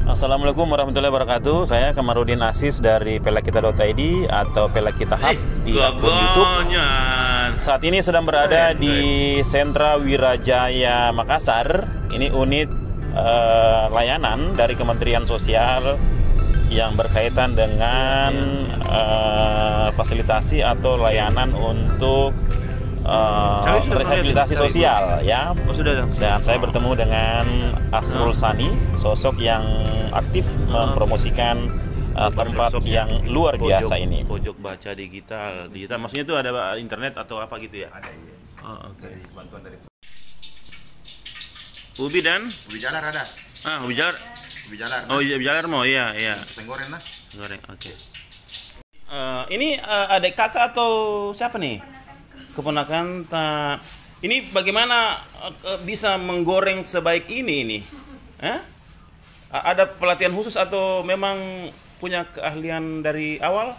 Assalamualaikum warahmatullahi wabarakatuh. Saya Kamarudin Asis dari pelakita.id atau Pelakita Hub di akun YouTube. Saat ini sedang berada di Sentra Wirajaya Makassar. Ini unit layanan dari Kementerian Sosial yang berkaitan dengan fasilitasi atau layanan untuk rehabilitasi sosial, ya. Dan saya bertemu dengan Asrul Sani, sosok yang aktif mempromosikan tempat yang luar biasa ini. Pojok baca digital maksudnya itu ada internet atau apa gitu ya? Ada, iya. Oh, oke. Dari bantuan dari Ubi dan Ubi Jalar ada. Ubi Jalar. Ubi Jalar. Oh iya, Ubi Jalar mau, iya. Pisang goreng lah. Goreng, oke. Ini adik kakak atau siapa nih? Keponakan. Ini bagaimana bisa menggoreng sebaik ini? Ada pelatihan khusus atau memang punya keahlian dari awal?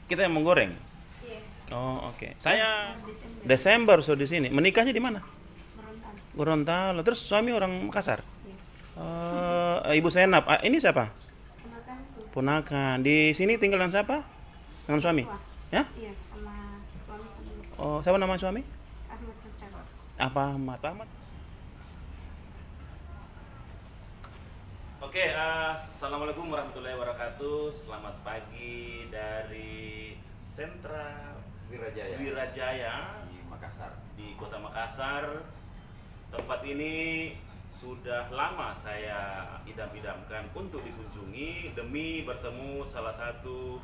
Kita yang menggoreng. Oh, oke. Saya Desember di sini. Menikahnya di mana? Gorontalo. Terus suami orang Makassar. Ibu Senap. Ini siapa? Ponakan. Di sini tinggal dengan siapa? Dengan suami? Ya? Iya, sama suami. Oh, siapa nama suami? Ahmad Mustafa. Ahmad. Oke, assalamualaikum warahmatullahi wabarakatuh. Selamat pagi dari Sentra Wirajaya Di Makassar. di Kota Makassar. Tempat ini sudah lama saya idam-idamkan untuk dikunjungi demi bertemu salah satu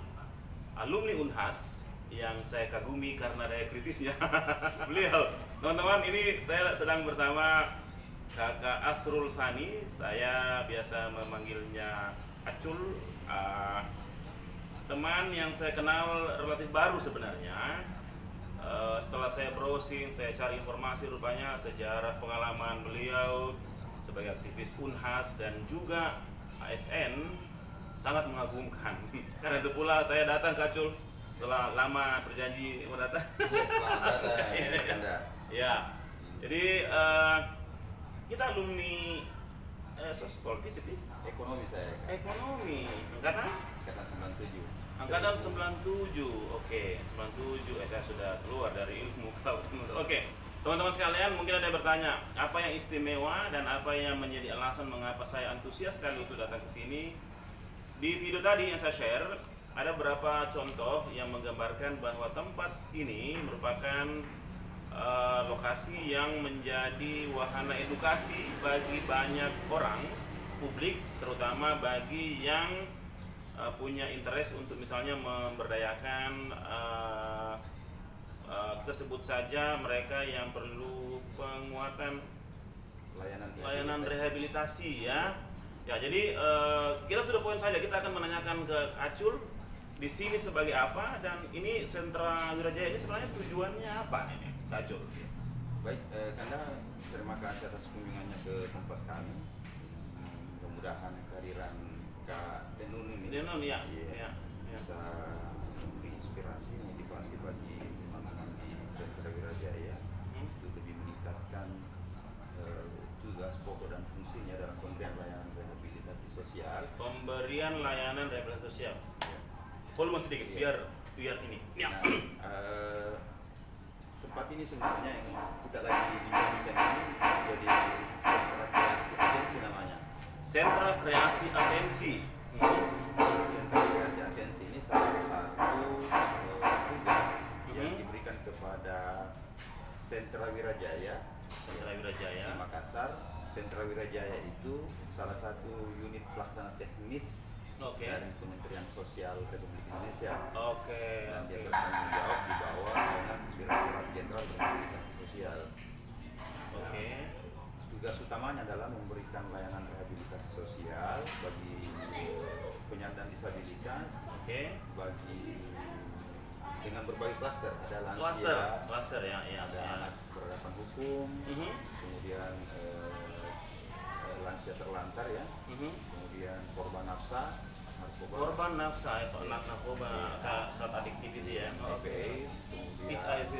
alumni Unhas yang saya kagumi karena daya kritisnya. Beliau, teman-teman, ini saya sedang bersama Kakak Asrul Sani. Saya biasa memanggilnya Acul. Teman yang saya kenal relatif baru sebenarnya. Setelah saya browsing, saya cari informasi, rupanya sejarah pengalaman beliau sebagai aktivis Unhas dan juga ASN sangat mengagumkan. Karena itu pula saya datang ke Acul setelah lama berjanji mau datang. Selamat datang. Anda. Ya, jadi kita alumni sospol visip Ekonomi saya. ekonomi angkatan Angkatan 97. angkatan 97. Oke, 97. Saya sudah keluar dari ilmu kau. Oke, teman-teman sekalian, mungkin ada yang bertanya, apa yang istimewa dan apa yang menjadi alasan mengapa saya antusias sekali untuk datang ke sini. Di video tadi yang saya share, ada beberapa contoh yang menggambarkan bahwa tempat ini merupakan lokasi yang menjadi wahana edukasi bagi banyak orang, publik, terutama bagi yang punya interest untuk misalnya memberdayakan kita sebut saja mereka yang perlu penguatan layanan rehabilitasi, ya. Ya, jadi kita to the point saja, kita akan menanyakan ke Acul di sini sebagai apa, dan ini Sentra Wirajaya ini sebenarnya tujuannya apa ini, Acul? Baik, Kanda, terima kasih atas kunjungannya ke tempat kami. Mudah-mudahan kehadiran Kak Denun ini Denun, ya. Iya, Ya. bisa memberi inspirasi, motivasi bagi teman-teman di Sentra Wirajaya untuk lebih meningkatkan tugas pokok dan fungsinya dalam pemberian layanan rehabilitasi sosial. Pemberian layanan rehabilitasi sosial. Volume sedikit, Iya. biar ini. Ya. Nah, tempat ini sebenarnya yang kita lagi bincang-bincang ini jadi sentra kreasi atensi namanya. Sentra Kreasi Atensi. Sentra kreasi atensi ini salah satu tugas yang diberikan kepada Sentra Wirajaya Sentra Wirajaya. di Makassar. Sentra Wirajaya itu salah satu unit pelaksana teknis Oke. dari Kementerian Sosial Republik Indonesia. Oke. Dan dia bertanggung jawab di bawah naungan Direktorat Jenderal Rehabilitasi Sosial. Oke. Tugas utamanya adalah memberikan layanan rehabilitasi sosial bagi penyandang disabilitas, Oke. bagi dengan berbagai klaster, ada lansia, Klaster ya. ada anak berhadapan hukum, Mhm. kemudian lansia terlantar ya, Mhm. kemudian korban nafsa, narkoba, Korban nafsa, narkoba saat adiktif itu ya. HIV, Oke. kemudian HIV. disabilitas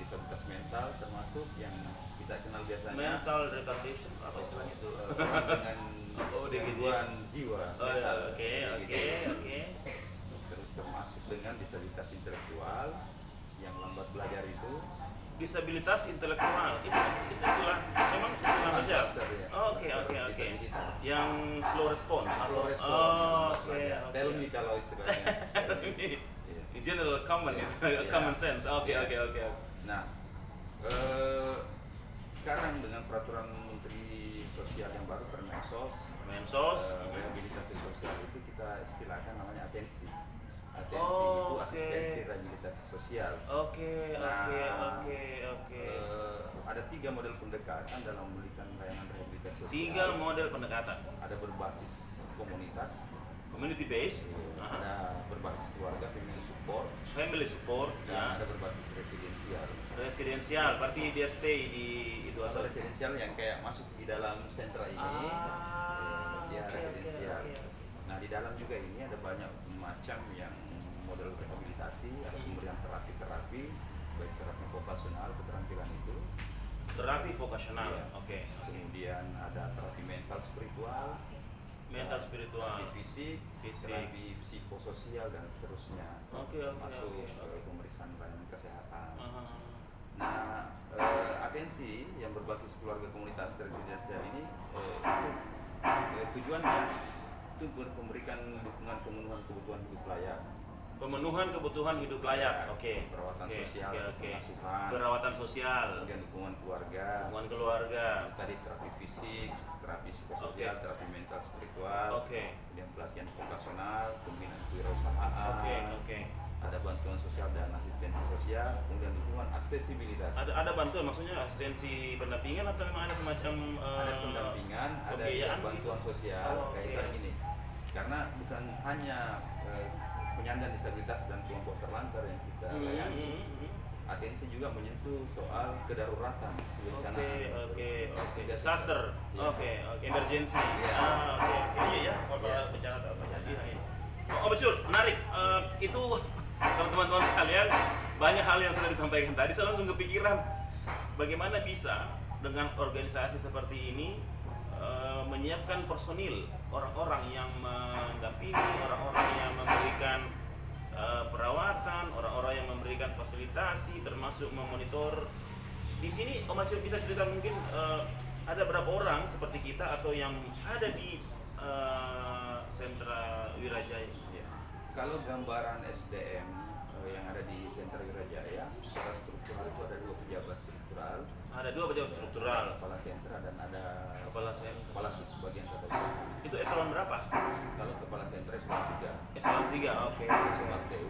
disabilitas mental, termasuk yang kita kenal biasanya Mental retardation apa istilahnya itu? orang dengan DGJ. gangguan jiwa mental. Oke. Terus termasuk dengan disabilitas intelektual yang lambat belajar itu. Disabilitas intelektual itu istilah memang istilah sosial. Cluster, ya. Oke. Disabilitas. Yang slow response. Slow response. Oke. Tell me kalau istilahnya. Iya. In general common common sense. Oke. Nah, sekarang dengan peraturan Menteri Sosial yang baru Mensos. rehabilitasi sosial itu kita istilahkan namanya atensi. Atensi itu Oke. asistensi rehabilitasi sosial. Oke. Ada 3 model pendekatan dalam memberikan layanan rehabilitasi sosial. 3 model pendekatan. Ada berbasis komunitas, Community based, ada berbasis keluarga, family support, dan ya. ada berbasis residensial. Residensial, berarti dia stay di itu Atau atau residensial yang kayak masuk di dalam sentra ini, dia oke. residensial. Nah, di dalam juga ini ada banyak macam yang model rehabilitasi, ada pemberian terapi, baik terapi vokasional, keterampilan itu. Terapi vokasional, Iya. oke. Kemudian ada terapi mental spiritual, Mental spiritual, terapi fisik, terapi psikososial dan seterusnya. Oke. Masuk pemeriksaan layanan kesehatan. Ah. Nah, atensi yang berbasis keluarga komunitas residensial ini tujuannya itu memberikan dukungan pemenuhan kebutuhan hidup layak, Pemenuhan kebutuhan hidup layak, oke. perawatan sosial, pengasuhan, Perawatan sosial, kemudian dukungan keluarga, hubungan keluarga, tadi terapi fisik, terapi psikososial, Oke. terapi mental spiritual, oke. kemudian pelatihan vokasional, pembinaan kewirausahaan, Oke. ada bantuan sosial dan asistensi sosial, kemudian dukungan aksesibilitas. Ada bantuan, maksudnya asistensi pendampingan atau memang ada semacam Ada pendampingan, ada pembiayaan bantuan sosial, kayak oke. misalnya gini. Karena bukan hanya penyandang disabilitas dan kelompok terlantar yang kita layani, atensi juga menyentuh soal kedaruratan, bencana. Oke. Disaster, Iya. oke. Emergency. Iya. Oke. Iya. Kalau Iya. bencana atau apa jadi. Oh betul, menarik. Itu teman-teman sekalian, banyak hal yang sudah disampaikan tadi. Saya langsung kepikiran bagaimana bisa dengan organisasi seperti ini menyiapkan personil, orang-orang yang mendampingi, orang-orang yang memberikan perawatan, orang-orang yang memberikan fasilitasi, termasuk memonitor. Di sini Om Acil bisa cerita mungkin ada berapa orang seperti kita atau yang ada di sentra Wirajaya? Ya. Kalau gambaran SDM yang ada di sentra Wirajaya, secara struktural itu ada 2 pejabat struktural, Ada 2 pejabat struktural, kepala sentra dan ada kepala sub bagian tata usaha. itu eselon berapa? Kalau kepala sentra eselon 3, Eselon 3, oke. eselon TU,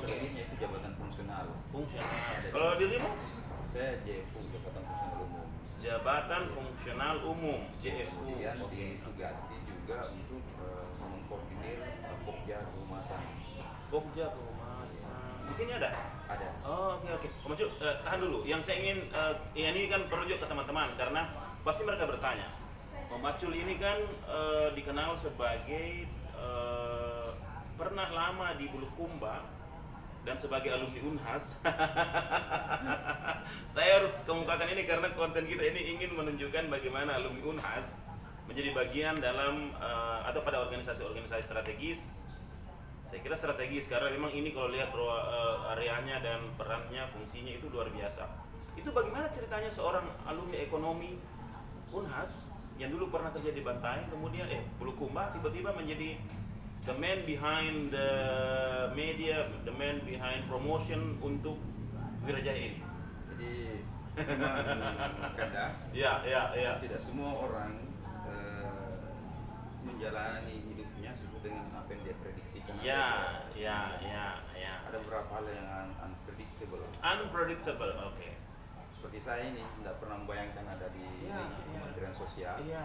selebihnya itu jabatan fungsional. Fungsional. Kalau dirimu? Saya JFU, jabatan fungsional umum. Jabatan Fungsional Umum, JFU. Kemudian Oke. ditugasi juga untuk mengkoordinir Pokja Kehumasan. Pokja Kehumasan. Di sini ada? Ada. Oh, oke. Om Acu, tahan dulu. Yang saya ingin, ya ini kan perlu juga ke teman-teman karena pasti mereka bertanya. Om Acul ini kan dikenal sebagai pernah lama di Bulukumba dan sebagai alumni Unhas. Saya harus kemukakan ini karena konten kita ini ingin menunjukkan bagaimana alumni Unhas menjadi bagian dalam atau pada organisasi-organisasi strategis. Saya kira strategis karena memang ini kalau lihat areanya dan perannya, fungsinya itu luar biasa. Itu bagaimana ceritanya seorang alumni ekonomi Unhas yang dulu pernah kerja di Bantaeng, kemudian Bulukumba tiba-tiba menjadi the man behind the media, the man behind promotion untuk Wirajaya ini. Jadi memang kadang Ya. tidak semua orang menjalani hidupnya sesuai dengan apa yang dia prediksikan. Ya. Ada beberapa hal yang unpredictable. Unpredictable, oke. Seperti saya ini tidak pernah membayangkan ada di Iya. Kementerian Sosial. Iya.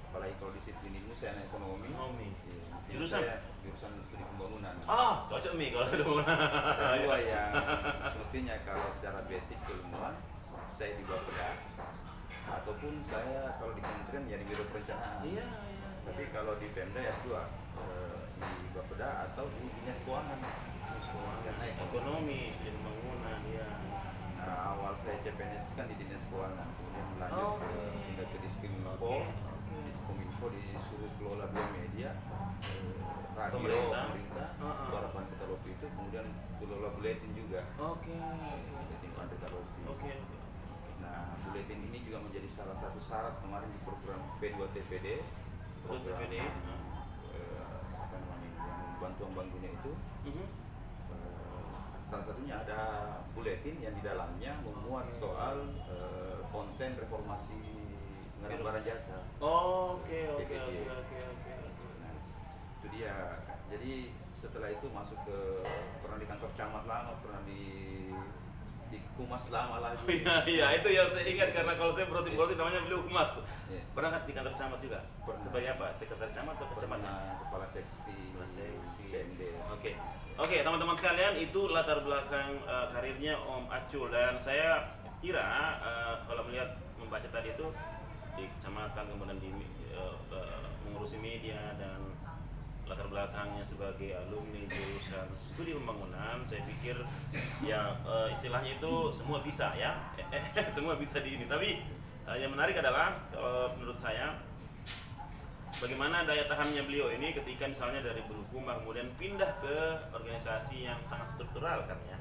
Apalagi kalau disiplin ilmu saya anak ekonomi. Ekonomi. Iya, mestinya Jurusan? saya jurusan studi pembangunan. Cocok nih kalau ada Ada 2 yang semestinya kalau secara basic keilmuan saya di Bapeda ataupun saya kalau di kementerian ya di biro perencanaan. Iya. Tapi kalau di Pemda ya 2 di Bapeda atau di dinas keuangan. Karena ekonomi dan pembangunan ya. Nah, awal saya CPNS itu kan di Dinas Keuangan, kemudian lanjut pindah ke Diskominfo. Diskominfo disuruh kelola dua media, radio pemerintah, Suara Pantai Lopi itu, kemudian kelola buletin juga. Buletin Pantai Lopi. Nah, buletin ini juga menjadi salah satu syarat kemarin di program P2TPD. Program apa namanya yang bantuan Bank Dunia itu. Salah satunya ada buletin yang di dalamnya memuat soal konten reformasi pengadaan barang jasa. Oke. Nah, itu dia. Jadi setelah itu masuk ke pernah di kantor camat lama, pernah di Humas lama lagi. Iya, itu yang saya ingat karena kalau saya browsing namanya beliau Humas. Pernah kan di kantor camat juga? Pernah. Sebagai apa? Sekretaris camat atau kecamatan? Kepala seksi. PMD. Oke, teman-teman sekalian, itu latar belakang karirnya Om Acul, dan saya kira kalau melihat membaca tadi itu di kecamatan, kemudian di mengurusi media dan latar belakangnya sebagai alumni jurusan studi pembangunan, saya pikir ya istilahnya itu semua bisa ya. Semua bisa di ini. Tapi yang menarik adalah kalau menurut saya bagaimana daya tahannya beliau ini ketika misalnya dari Bulukumba kemudian pindah ke organisasi yang sangat struktural kan ya.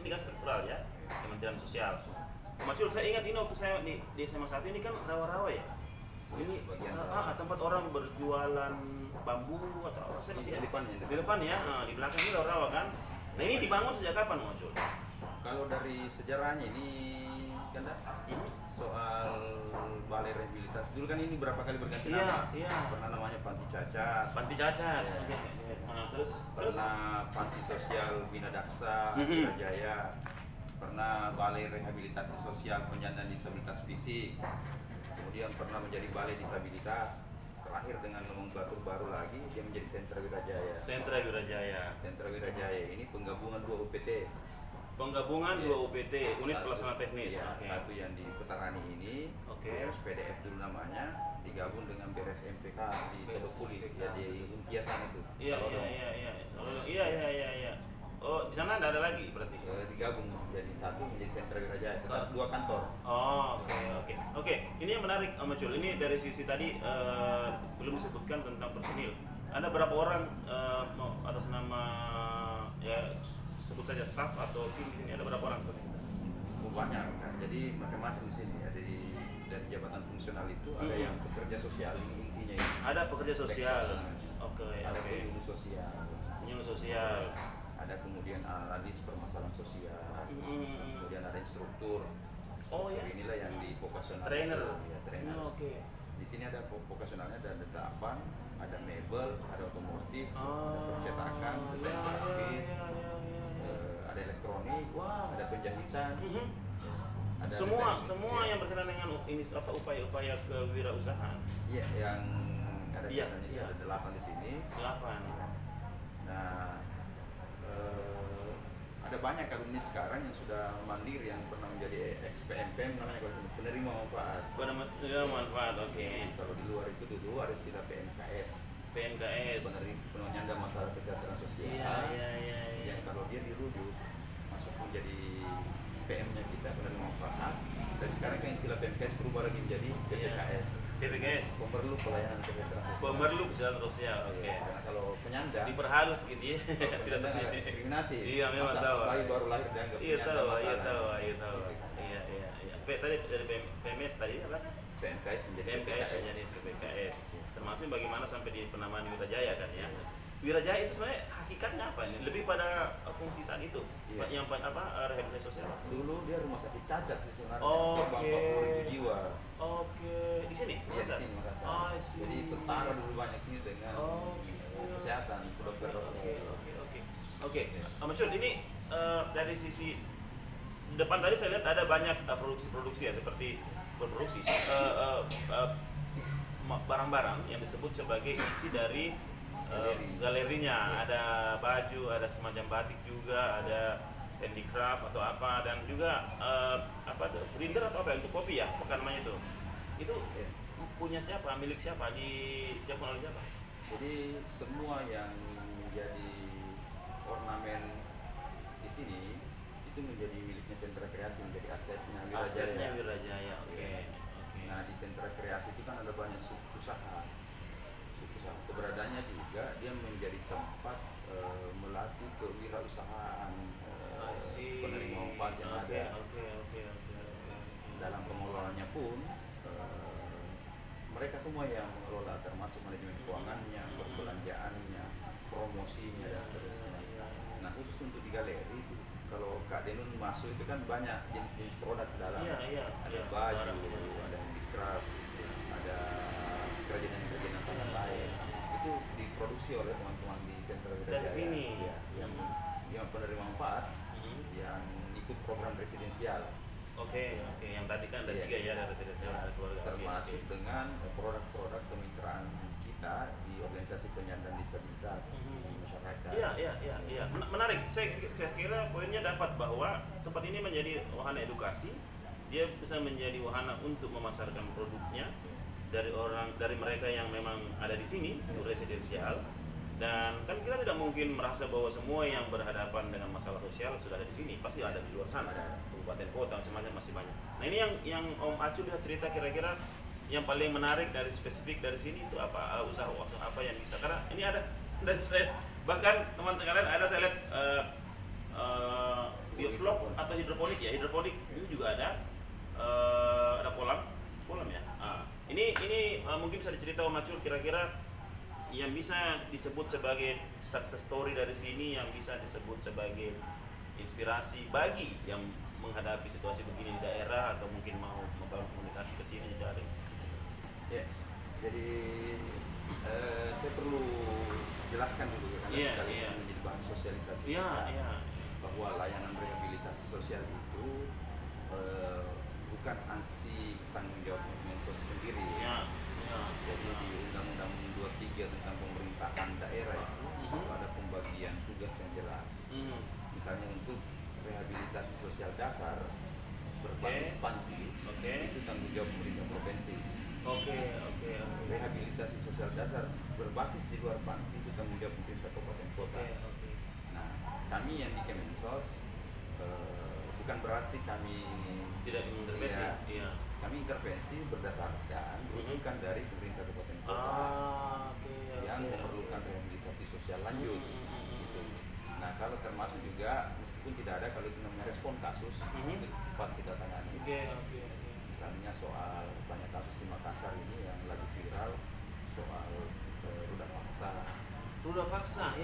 Ini kan struktural ya, Kementerian Sosial. Macul, saya ingat ini waktu saya di SMA 1 ini kan rawa-rawa ya. Ini tempat orang berjualan bambu atau apa, saya masih di depan ya. Nah, di belakang ini rawa-rawa kan. Nah, ini dibangun sejak kapan, Macul? Kalau dari sejarahnya ini kan soal balai rehabilitasi. Dulu kan ini berapa kali berganti nama. Pernah namanya Panti Cacat. Terus pernah Panti Sosial Bina Daksa, Wirajaya. Pernah Balai Rehabilitasi Sosial Penyandang Disabilitas Fisik. Kemudian pernah menjadi Balai Disabilitas. Terakhir dengan nomenklatur baru lagi dia menjadi Sentra Wirajaya. Sentra Wirajaya ini penggabungan 2 UPT. Penggabungan 2 UPT, unit pelaksana teknis. Satu yang di Petarani ini, SPDF dulu namanya, digabung dengan BRS MPK di Todokuli, ya di Untia sana itu. Iya. Oh, di sana ada lagi berarti? Digabung jadi satu menjadi Sentra Wirajaya, tetap 2 kantor. Oke. Ini yang menarik, Om Acul. Ini dari sisi tadi belum disebutkan tentang personil. Ada berapa orang atas nama ya sebut saja staff atau tim di sini, ada berapa orang? Banyak kan. Jadi macam-macam di sini. Ada dari jabatan fungsional itu ada yang pekerja sosial intinya ini. Ada pekerja sosial. Ada penyuluh sosial. Ada kemudian analis permasalahan sosial. Kemudian ada instruktur. Inilah yang di vokasional. Trainer. Di sini ada vokasionalnya, ada delapan, ada mebel, ada otomotif, ada percetakan, desain grafis, ada elektronik, ada penjahitan. Ada semua yang berkaitan dengan ini upaya-upaya kewirausahaan. Iya, yang ada ada 8 di sini. 8. Nah, ada banyak alumni sekarang yang sudah mandiri, yang pernah menjadi ex-PMPM namanya, kalau penerima manfaat. Penerima manfaat, Kalau di luar itu dulu ada istilah PMKS. Penyandang masalah kesejahteraan sosial. Yang kalau dia dirujuk masuk menjadi PM-nya kita, penerima manfaat. Dan sekarang kan istilah PMKS berubah lagi menjadi PPKS. Pemerlu pelayanan kesejahteraan sosial. Karena kalau penyandang diperhalus gitu ya. Tidak diskriminatif. Iya, memang tahu. Baru lahir dianggap Iya tahu. Tadi dari PMS tadi apa? PMKS menjadi PPKS. Termasuk bagaimana sampai di penamaan Wirajaya kan ya. Wirajaya itu sebenarnya hakikatnya apa ini? Lebih pada fungsi tadi itu, yang rehabilitasi sosial. Dulu dia rumah sakit cacat sih sebenarnya. 40.000 jiwa. Di sini? Iya, di sini Makassar. Jadi tentara dulu banyak sini dengan kesehatan, dokter-dokter. Oke. Macul, ini dari sisi depan tadi saya lihat ada banyak produksi-produksi ya, seperti berproduksi barang-barang yang disebut sebagai isi dari galerinya. Ada baju, ada semacam batik juga, ada handicraft atau apa, dan juga printer atau apa itu kopi ya, bukan namanya itu punya siapa, milik siapa, disiapkan oleh siapa? Jadi semua yang menjadi ornamen sini itu menjadi miliknya sentra kreasi, menjadi asetnya Wirajaya. Asetnya Wirajaya, oke. Nah di sentra kreasi itu kan ada banyak usaha. Keberadaannya juga dia menjadi tempat melatih kewirausahaan penerima manfaat yang ada. Dalam pengelolaannya pun mereka semua yang mengelola, termasuk manajemen keuangannya, perbelanjaannya, promosinya dan seterusnya. Nah khusus untuk di galeri itu, kalau Kak Denun masuk itu kan banyak jenis-jenis produk di dalam. Ada baju, ada handicraft, ada kerajinan-kerajinan tangan lain. Itu diproduksi oleh teman-teman di sentra Wirajaya. Dari sini. Ya, yang penerima manfaat, yang ikut program residensial. Oke, yang tadi kan ada 3 ya, ada residensial, ada keluarga. Termasuk dengan produk-produk kemitraan kita di organisasi penyandang disabilitas di masyarakat. Iya. Menarik. Saya kira poinnya dapat bahwa tempat ini menjadi wahana edukasi. Dia bisa menjadi wahana untuk memasarkan produknya dari mereka yang memang ada di sini, residensial. Dan kan kita tidak mungkin merasa bahwa semua yang berhadapan dengan masalah sosial sudah ada di sini, pasti ada di luar sana, kabupaten kota macam-macam masih banyak. Nah ini yang Om Acu lihat cerita kira-kira yang paling menarik dari spesifik dari sini itu apa, usaha apa yang bisa, karena ini ada dan saya bahkan teman sekalian ada saya lihat bioflok atau hidroponik ini juga ada kolam ya. Ini mungkin bisa diceritakan Om Acu kira-kira yang bisa disebut sebagai success story dari sini, yang bisa disebut sebagai inspirasi bagi yang menghadapi situasi begini di daerah atau mungkin mau membangun komunikasi ke sini cari. Ya, jadi saya perlu jelaskan dulu karena sekaligus menjadi bahan sosialisasi bahwa layanan rehabilitasi sosial itu bukan ansi tanggung jawab Mensos sendiri. Jadi di Undang-Undang 23 tentang pemerintahan daerah itu ada pembagian tugas yang jelas. Misalnya untuk rehabilitasi sosial dasar berbasis panti, itu tanggung jawab pemerintah provinsi. Rehabilitasi sosial dasar berbasis di luar panti itu tanggung jawab pemerintah kabupaten kota. Nah, kami yang di Kemensos bukan berarti kami tidak intervensi. Kami intervensi berdasarkan rujukan dari pemerintah kabupaten kota yang memerlukan rehabilitasi sosial lanjut. Gitu. Nah kalau termasuk juga meskipun tidak ada, kalau itu namanya respon kasus itu cepat kita tangani. Misalnya soal banyak kasus di Makassar ini yang lagi viral soal ruda paksa.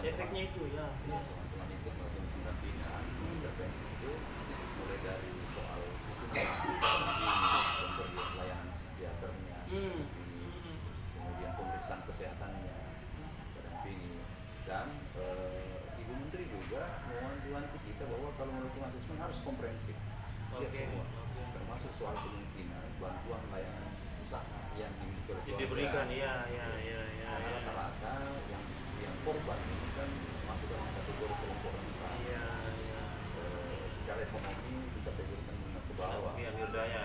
Efeknya itu teman-teman ikut melakukan pendampingan, intervensi itu mulai dari soal pemberian layanan psikiaternya, kemudian pemeriksaan kesehatannya, pendampingi, dan Ibu Menteri juga mewanti-wanti kita bahwa kalau melakukan asesmen harus komprehensif, semua, termasuk soal kemungkinan bantuan layanan usaha yang dimiliki oleh keluarga. Diberikan, Rata-rata yang korban ini kan masuk dalam kategori kelompok rentan. Secara ekonomi kita kategorikan menengah ke bawah. Mirdaya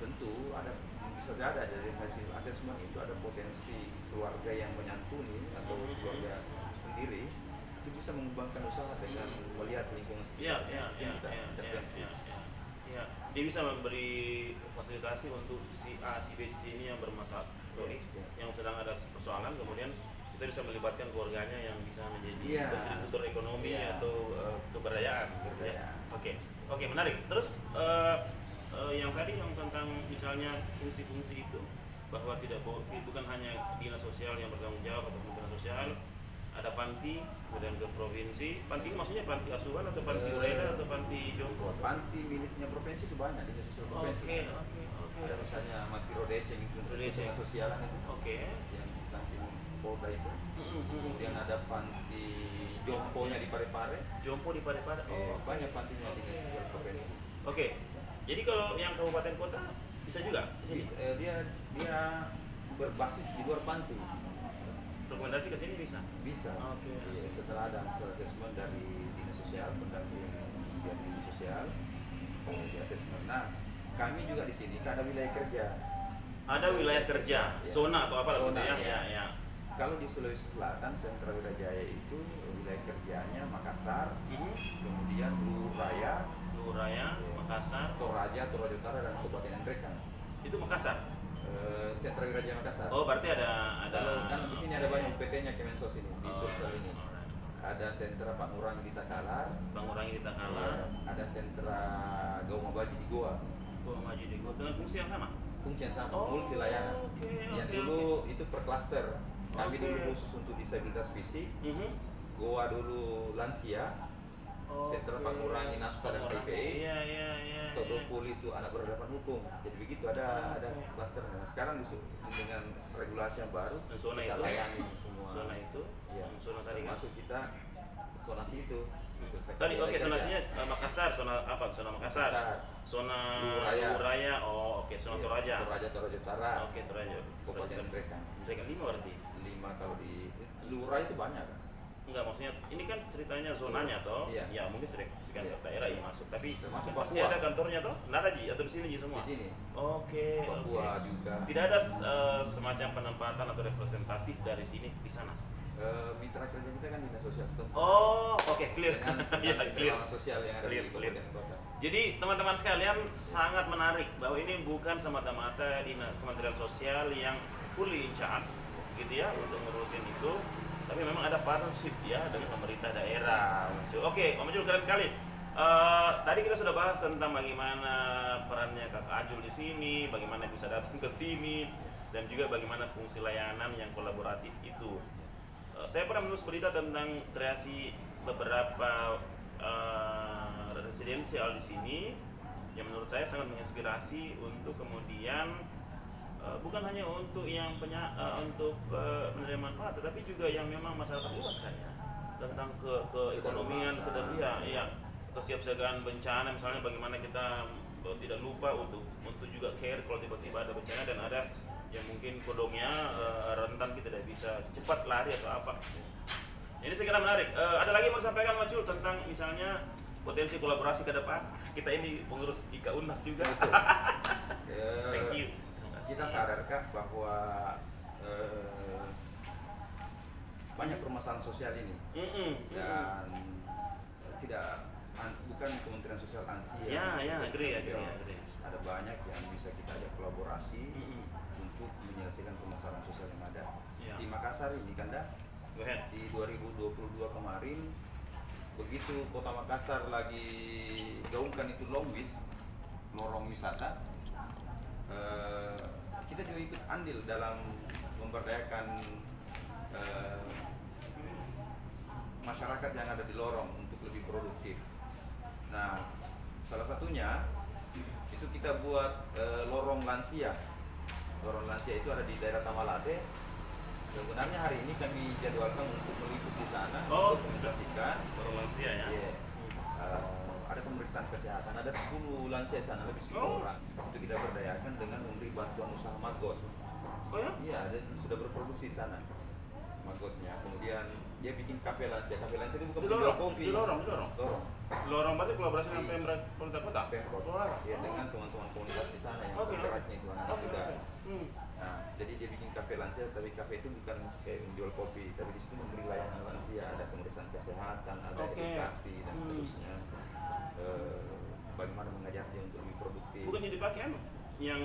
Tentu bisa saja dari hasil asesmen itu ada potensi keluarga yang menyantuni atau keluarga sendiri itu bisa mengembangkan usaha dengan melihat lingkungan sekitar. Dia bisa memberi fasilitasi untuk si A, si B, si ini yang bermasalah, yang sedang ada persoalan, kemudian kita bisa melibatkan keluarganya yang bisa menjadi kontributor ekonomi atau keberdayaan. Oke, menarik. Terus yang tadi yang tentang misalnya fungsi-fungsi itu, bahwa bukan hanya dinas sosial yang bertanggung jawab atau dinas sosial, ada panti, kemudian ke provinsi. Panti maksudnya panti asuhan atau panti ureda atau panti jompo? Panti miliknya provinsi itu banyak, dinas sosial provinsi. Ada misalnya Mati Rodece yang untuk sosialan itu. Yang di samping Polda itu. Kemudian ada panti Jomponya di Parepare. Jompo di Parepare. Banyak pantinya di sosial provinsi. Jadi kalau yang kabupaten kota bisa juga? Dia berbasis di luar panti. Rekomendasi ke sini bisa? Bisa. Setelah ada hasil asesmen dari dinas sosial, pendamping dari dinas sosial, di asesmen. Nah, kami juga di sini ada wilayah kerja. Ada wilayah kerja, zona atau apa? Zona, ya. Kalau di Sulawesi Selatan, Sentra Wirajaya itu wilayah kerjanya Makassar, kemudian Luhur Raya, Makassar, Toraja Utara, dan Kabupaten Nrekang. itu Makassar. Sentra Wirajaya Makassar. Oh, berarti ada Kalau kan di sini ada banyak PT-nya Kemensos ini di Oh, Sulsel ini. alright. Ada sentra Pangurangi di Takalar, Pengurangi di Takalar, ada sentra Gaumabaji di Goa. Gua maju di Gua dengan fungsi yang sama. Fungsi yang sama, Oh, multi layanan. oke, Yang oke, dulu itu per klaster. Kami Oke. dulu khusus untuk disabilitas fisik, Goa dulu lansia, sentra Pangurangi nafsa dan HIV AIDS. Iya. Todopul itu anak berhadapan hukum. Jadi begitu ada klaster. Nah, sekarang dengan regulasi yang baru Dan zona kita itu? layani semua. Zona itu, Iya. zona tadi kan. Termasuk kita zonasi itu. Tadi oke, zonasinya Makassar, zona apa? Zona Makassar. Zona Luhur Raya. Oh, oke, zona Toraja. Toraja Utara. Oke, Toraja. Kabupaten Nrekang. Mereka 5 berarti. 5 kalau di Luhur Raya itu banyak kan? Enggak, maksudnya ini kan ceritanya zonanya toh. Iya. Ya, mungkin sekian Iya. daerah yang masuk, tapi Termasuk pasti Papua. ada kantornya toh. Nggak ada Ji atau di sini Ji semua? Di sini. Oke, Papua oke. juga. Tidak ada semacam penempatan atau representatif dari sini di sana. Mitra kerja kita kan dinas sosial setempat. Oh, oke, clear. Dengan Ya, clear. kerjasama sosial yang ada Clear, di clear. kabupaten kota. Jadi teman-teman sekalian sangat menarik bahwa ini bukan semata-mata Kementerian Sosial yang fully in charge gitu ya untuk ngurusin itu, tapi memang ada partnership ya dengan pemerintah daerah. Oke, Om Ajul keren sekali. Tadi kita sudah bahas tentang bagaimana perannya Kakak Ajul di sini, bagaimana bisa datang ke sini, dan juga bagaimana fungsi layanan yang kolaboratif itu. Saya pernah menulis berita tentang kreasi beberapa residensial di sini yang menurut saya sangat menginspirasi untuk kemudian bukan hanya untuk yang untuk menerima manfaat, tetapi juga yang memang masyarakat luas kan ya, tentang keekonomian, kesiapsiagaan bencana, misalnya bagaimana kita tidak lupa untuk juga care kalau tiba-tiba ada bencana dan ada yang mungkin kodongnya rentan kita tidak bisa cepat lari atau apa. Ini saya kira menarik. Ada lagi mau disampaikan Mas Jul tentang misalnya potensi kolaborasi ke depan? Kita ini pengurus IKA UNAS juga. Thank you. Kita sadarkan bahwa banyak permasalahan sosial ini dan bukan Kementerian Sosial ANSI Ya, agree. ada banyak yang bisa kita ajak kolaborasi untuk menyelesaikan permasalahan sosial yang ada. Ya. Di Makassar ini kan Go ahead. di 2022 kemarin begitu Kota Makassar lagi gaungkan itu lorong wisata, kita juga ikut andil dalam memberdayakan masyarakat yang ada di lorong untuk lebih produktif. Nah, salah satunya itu kita buat lorong lansia. Lorong lansia itu ada di daerah Tamalate. Sebenarnya hari ini kami jadwalkan untuk meliput di sana, dokumentasikan. Orang lansia ya. Iya. Ada pemeriksaan kesehatan, ada 10 lansia di sana, lebih 10 orang. Itu kita berdayakan dengan memberi bantuan usaha maggot. Oh ya? Iya, dan sudah berproduksi di sana maggotnya. Kemudian dia bikin kafe lansia. Kafe lansia itu bukan Di penjual lorong, kopi. di lorong. Lorong. Berarti kolaborasi dengan Pemprov Kota. Pemprov. Oh, Ya, dengan teman-teman komunitas di sana yang Oke. bergeraknya itu anak muda. Oke. Nah, jadi dia bikin kafe lansia, tapi kafe itu bukan kayak menjual kopi, tapi di situ memberi layanan lansia, ada pemeriksaan kesehatan, ada Oke. edukasi dan seterusnya. Bagaimana mengajar dia untuk lebih produktif. Bukan jadi pakai anu yang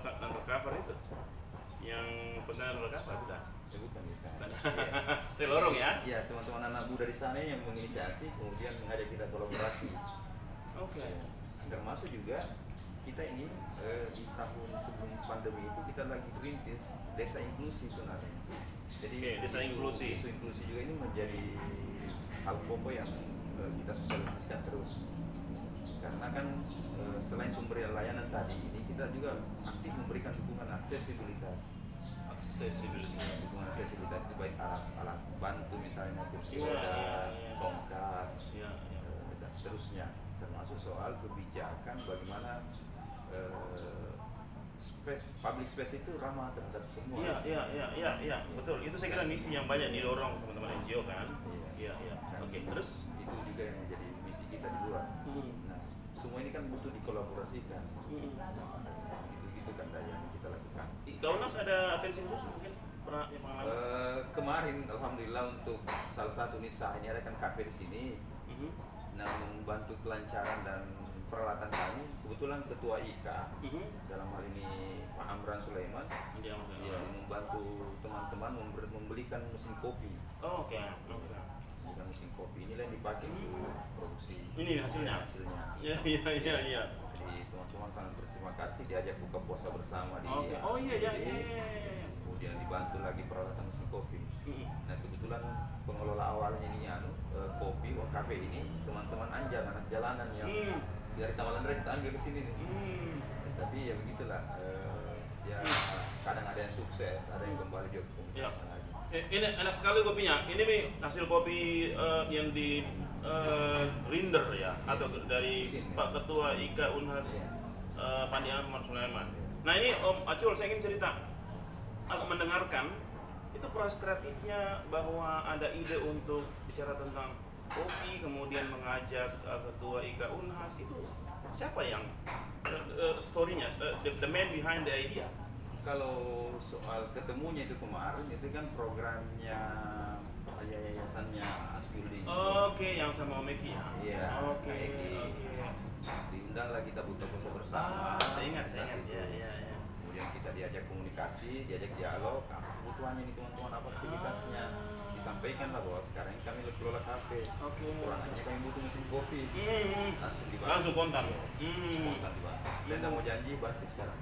undercover itu, yang pernah undercover bukan? Bukan. Di lorong ya? Iya, teman-teman anak muda di sana yang menginisiasi, kemudian mengajak kita kolaborasi. Oke. Termasuk juga kita ini di tahun sebelum pandemi itu kita lagi berintis desa inklusi sebenarnya. Jadi Oke, desa inklusi. Isu inklusi juga ini menjadi hal pokok yang kita sosialisasikan terus. Karena kan selain pemberian layanan tadi ini kita juga aktif memberikan dukungan aksesibilitas. Dukungan aksesibilitas itu baik alat bantu misalnya kursi roda, tongkat, dan seterusnya. Termasuk soal kebijakan bagaimana public space itu ramah terhadap semua. Iya, betul. Itu saya kira misi yang banyak didorong teman-teman NGO kan. Iya. Dan Oke, terus itu juga yang menjadi misi kita di luar. Nah, semua ini kan butuh dikolaborasikan. Gitu kan yang kita lakukan. Di Kaunas ada atensi khusus mungkin pernah punya pengalaman? Kemarin alhamdulillah untuk salah satu unit usaha ini ada kan kafe di sini. Nah, membantu kelancaran dan peralatan kami, kebetulan ketua IKA dalam hal ini Pak Amran Sulaiman, dia membantu teman-teman membelikan mesin kopi. Oh, oke. Bukan mesin kopi, inilah yang dipakai untuk produksi. Ini hasilnya. Iya. Jadi teman-teman sangat berterima kasih, diajak buka puasa bersama di. Oh iya. Kemudian dibantu lagi peralatan mesin kopi. Nah, kebetulan pengelola awalnya ini kopi kafe ini teman-teman Anjar, anak jalanan yang dari Taman Landra kita ambil ke sini nih. Tapi ya begitulah, ya kadang ada yang sukses, ada yang kembali juga lagi. Ini enak sekali kopinya. Ini nih hasil kopi yang di grinder ya, atau dari Pak Ketua IKA Unhas Pandi Amran Sulaiman. Nah ini Om Acul, saya ingin cerita. Aku mendengarkan itu proses kreatifnya bahwa ada ide untuk bicara tentang kopi, kemudian mengajak Ketua IKA Unhas, itu siapa yang story-nya, the man behind the idea? Kalau soal ketemunya itu kemarin, itu kan programnya yayasannya Asbuilding. Oke, yang sama Om Eki ya? Iya. Oke. Diundanglah kita buka puasa bersama. Saya ingat. Iya. Kemudian kita diajak komunikasi, diajak dialog, apa kebutuhannya nih teman-teman, apa aktivitasnya. Disampaikan lah bahwa sekarang ini kami kelola kafe. Kurangannya kami butuh mesin kopi. Langsung dibantu. Langsung kontan. Spontan dibantu. Saya tidak mau janji bantu sekarang.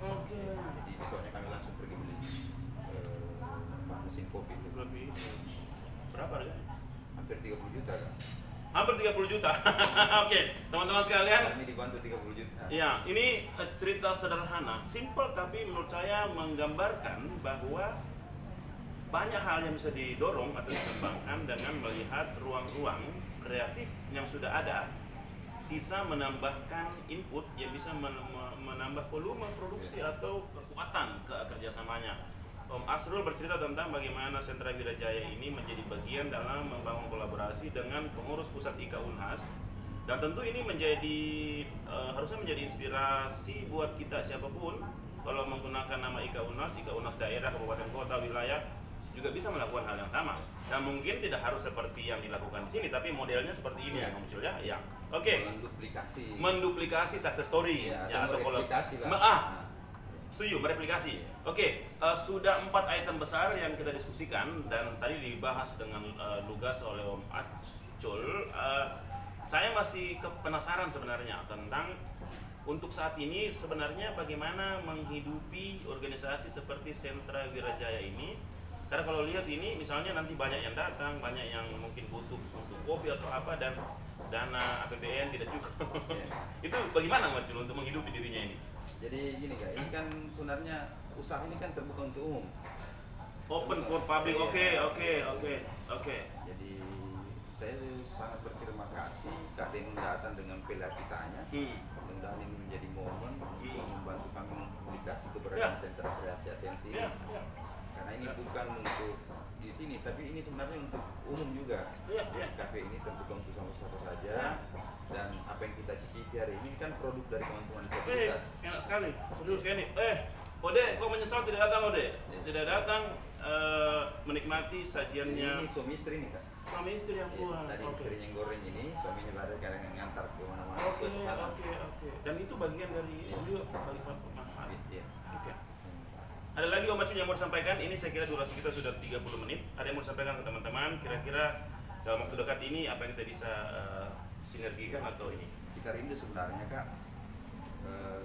Oke. Jadi besoknya kami langsung pergi beli mesin kopi itu. Berapa harganya? Hampir 30 juta kan? Hampir 30 juta. Oke, teman-teman sekalian. Kami dibantu 30 juta. Ya, ini cerita sederhana, simple tapi menurut saya menggambarkan bahwa banyak hal yang bisa didorong atau dikembangkan dengan melihat ruang-ruang kreatif yang sudah ada, sisa menambahkan input yang bisa menambah volume produksi atau kekuatan kerjasamanya. Om Asrul bercerita tentang bagaimana Sentra Wirajaya ini menjadi bagian dalam membangun kolaborasi dengan pengurus pusat IKA Unhas, dan tentu ini harusnya menjadi inspirasi buat kita siapapun kalau menggunakan nama IKA Unhas daerah, kabupaten, kota, wilayah juga bisa melakukan hal yang sama. Dan mungkin tidak harus seperti yang dilakukan di sini, tapi modelnya seperti ini yang muncul ya. Ya. Oke. Menduplikasi success story atau mereplikasi lah. Setuju, mereplikasi. Oke, sudah 4 item besar yang kita diskusikan dan tadi dibahas dengan lugas oleh Om Acul. Saya masih penasaran sebenarnya tentang untuk saat ini sebenarnya bagaimana menghidupi organisasi seperti Sentra Wirajaya ini. Karena kalau lihat ini misalnya nanti banyak yang datang, banyak yang mungkin butuh untuk kopi atau apa, dan dana APBN tidak cukup. Itu bagaimana Om Acul untuk menghidupi dirinya ini? Jadi gini Kak, ini kan sebenarnya usaha ini kan terbuka untuk umum. Open for public, oke. Jadi saya sangat berterima kasih Kak Denun datang dengan pelakitanya. Mudah-mudahan ini menjadi momen untuk membantu kami mempublikasi keberadaan Sentra Kreasi Atensi. Karena ini bukan untuk di sini, tapi ini sebenarnya untuk umum juga. Kafe ini terbuka untuk siapa saja. Dan apa yang kita cicipi hari ini kan produk dari teman-teman disabilitas. Enak sekali, serius sekali. Ode, kok menyesal tidak datang Ode? Tidak datang menikmati sajiannya. Ini suami istri nih Kak. Suami istri yang buat. Tadi istrinya yang goreng ini, suaminya lari kadang yang ngantar ke mana-mana. Oke. Dan itu bagian dari juga bagi manfaat. Oke. Ada lagi Om Acul yang mau disampaikan? Ini saya kira durasi kita sudah 30 menit. Ada yang mau disampaikan ke teman-teman? Kira-kira dalam waktu dekat ini apa yang kita bisa sinergikan atau ini? Kita rindu sebenarnya Kak,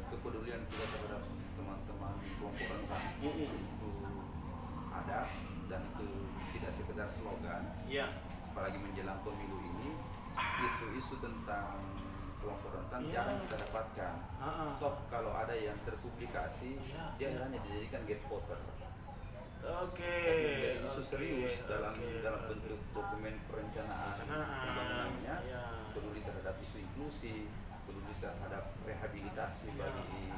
kepedulian kita terhadap teman-teman di kelompok rentan itu ada, dan itu tidak sekedar slogan. Apalagi menjelang pemilu ini, isu-isu tentang kelompok rentan jarang kita dapatkan. Toh kalau ada yang terpublikasi, dia hanya dijadikan gate voter. Jadi isu serius dalam bentuk dokumen perencanaan pembangunannya, peduli terhadap isu inklusi, peduli terhadap rehabilitasi bagi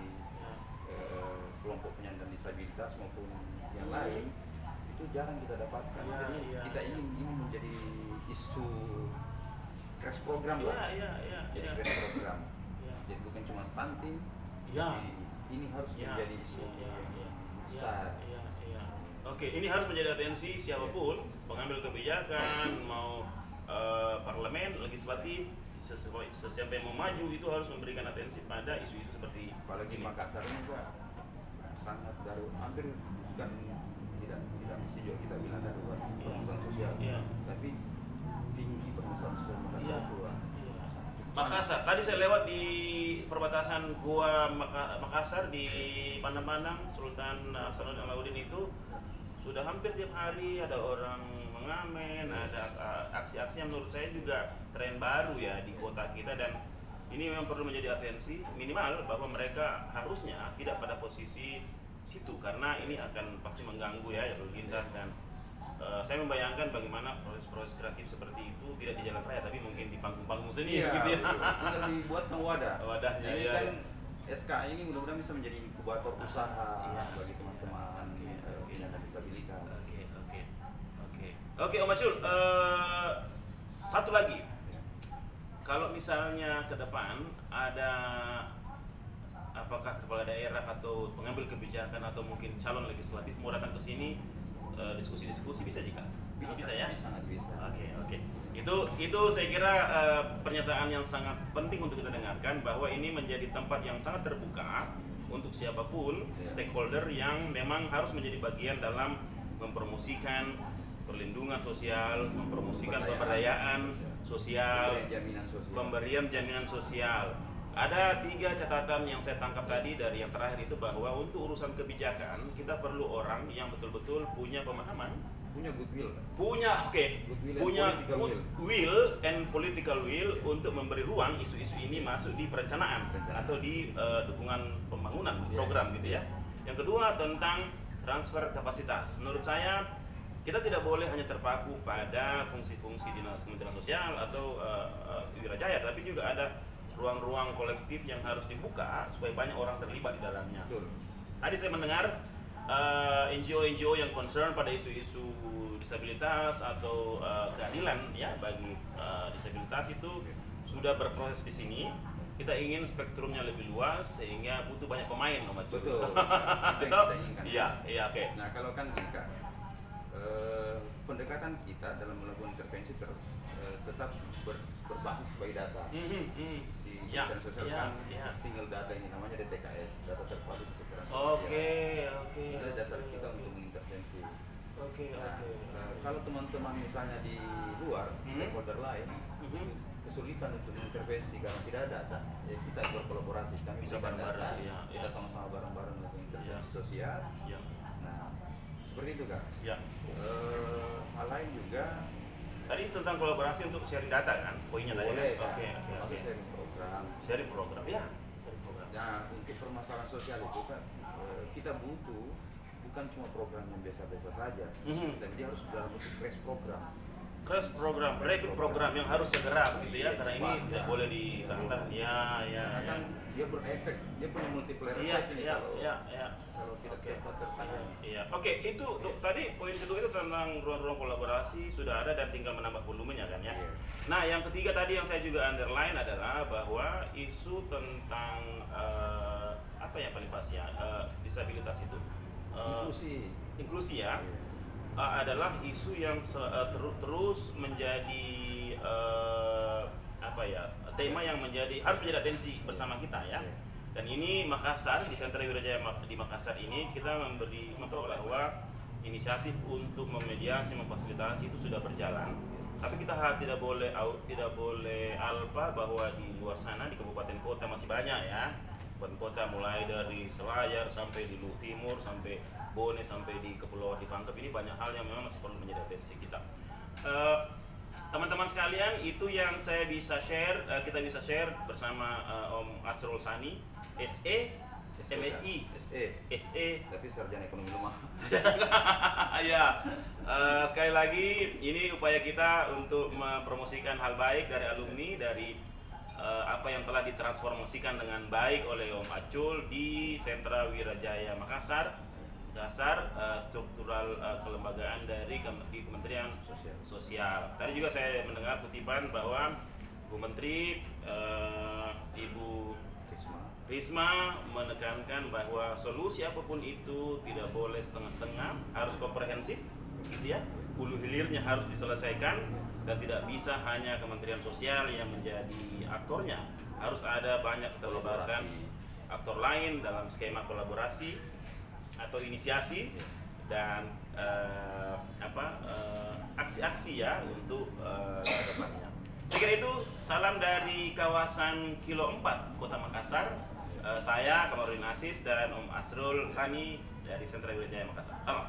kelompok penyandang disabilitas maupun yang lain, itu jarang kita dapatkan. Jadi kita ingin menjadi isu crash program lah. Jadi crash program. Jadi bukan cuma stunting. Ini harus menjadi isu besar. Oke, ini harus menjadi atensi siapapun pengambil kebijakan, mau parlemen, legislatif, siapa yang mau maju itu harus memberikan atensi pada isu-isu seperti apalagi ini. Makassar ini juga sangat darurat, hampir bukan tidak mesti juga kita bilang darurat permasalahan sosial, tapi tinggi permasalahan sosial Makassar itu. Makassar, tadi saya lewat di perbatasan Gua Makassar di Pandang-Pandang, Sultan Hasanuddin Alauddin itu sudah hampir tiap hari ada orang mengamen, ada aksi-aksi yang menurut saya juga tren baru ya di kota kita, dan ini memang perlu menjadi atensi minimal bahwa mereka harusnya tidak pada posisi situ karena ini akan pasti mengganggu ya lalu lintas, dan saya membayangkan bagaimana proses-proses kreatif seperti itu tidak di jalan raya tapi mungkin di panggung-panggung seni gitu ya. Betul, dibuat wadahnya ini ya. kan SK ini mudah-mudahan bisa menjadi inkubator usaha bagi teman-teman penyandang disabilitas. Oke, Om Acul, satu lagi, kalau misalnya ke depan ada apakah kepala daerah atau pengambil kebijakan atau mungkin calon legislatif mau datang ke sini diskusi-diskusi bisa jika? Bisa ya? Sangat bisa. Oke. Itu saya kira pernyataan yang sangat penting untuk kita dengarkan bahwa ini menjadi tempat yang sangat terbuka untuk siapapun stakeholder yang memang harus menjadi bagian dalam mempromosikan perlindungan sosial, mempromosikan pemberdayaan sosial, pemberian jaminan sosial. Ada 3 catatan yang saya tangkap tadi dari yang terakhir itu bahwa untuk urusan kebijakan kita perlu orang yang betul-betul punya pemahaman, punya goodwill, punya goodwill and political will untuk memberi ruang isu-isu ini masuk di perencanaan atau di dukungan pembangunan program gitu ya. Yang kedua tentang transfer kapasitas. Menurut saya kita tidak boleh hanya terpaku pada fungsi-fungsi dinas Kementerian Sosial atau Wirajaya, tapi juga ada ruang-ruang kolektif yang harus dibuka supaya banyak orang terlibat di dalamnya. Betul. Tadi saya mendengar NGO-NGO yang concern pada isu-isu disabilitas atau keadilan ya bagi disabilitas itu sudah berproses di sini. Kita ingin spektrumnya lebih luas sehingga butuh banyak pemain, Om Acul. Betul. Itu yang kita inginkan. Iya, oke. Nah, kalau kan jika pendekatan kita dalam melakukan intervensi tetap berbasis by data. Di Kementerian Sosial kan single data ini namanya DTKS, data terpadu kesejahteraan sosial. Oke. Itu dasar kita untuk mengintervensi. Oke. Kalau teman-teman misalnya di luar stakeholder lain itu kesulitan untuk mengintervensi karena tidak ada data, ya kita berkolaborasi, kami bisa berikan bareng-bareng, data, kita sama-sama bareng-bareng melakukan intervensi sosial. Nah, seperti itu kan. Hal lain juga. Tadi tentang kolaborasi untuk sharing data kan, poinnya tadi. Boleh. Oke. Sharing program. Sharing program. Sharing program. Nah, untuk permasalahan sosial itu kan kita butuh bukan cuma program yang biasa-biasa saja, tapi dia harus dalam bentuk crash program. Crash program, rapid program yang harus segera gitu ya, karena ini tidak boleh ditahan. Kan dia berefek, dia punya multiplier effect ini kalau tidak cepat tertangani. Oke, itu tadi poin kedua itu tentang ruang-ruang kolaborasi sudah ada dan tinggal menambah volumenya kan ya. Nah, yang ketiga tadi yang saya juga underline adalah bahwa isu tentang apa yang paling pas ya, disabilitas itu inklusi ya. Adalah isu yang terus menjadi tema yang harus menjadi atensi bersama kita ya. Dan ini Makassar di Sentra Wirajaya di Makassar ini kita membawa bahwa inisiatif untuk memediasi, memfasilitasi itu sudah berjalan. Tapi kita tidak boleh alpa bahwa di luar sana di kabupaten kota masih banyak ya. Kabupaten kota mulai dari Selayar sampai di Luhut Timur sampai Bone sampai di Kepulauan Dipangkep, ini banyak hal yang memang masih perlu menjadi atensi kita. Teman-teman sekalian, itu yang saya bisa share, kita bisa share bersama Om Asrul Sani, SE, MSI, SE, tapi sarjana ekonomi lemah. Ya, sekali lagi ini upaya kita untuk mempromosikan hal baik dari alumni dari apa yang telah ditransformasikan dengan baik oleh Om Acul di Sentra Wirajaya Makassar, dasar struktural kelembagaan di Kementerian Sosial. Tadi juga saya mendengar kutipan bahwa Bu Menteri Ibu Risma menekankan bahwa solusi apapun itu tidak boleh setengah-setengah, harus komprehensif, gitu ya. Hulu hilirnya harus diselesaikan dan tidak bisa hanya Kementerian Sosial yang menjadi aktornya. Harus ada banyak keterlibatan aktor lain dalam skema kolaborasi atau inisiasi dan aksi-aksi ya untuk ke depannya. Sekira itu salam dari kawasan Kilo 4 Kota Makassar. Saya Kamarudin Aziz dan Om Asrul Sani dari Sentra Wiradjaya Makassar. Salam.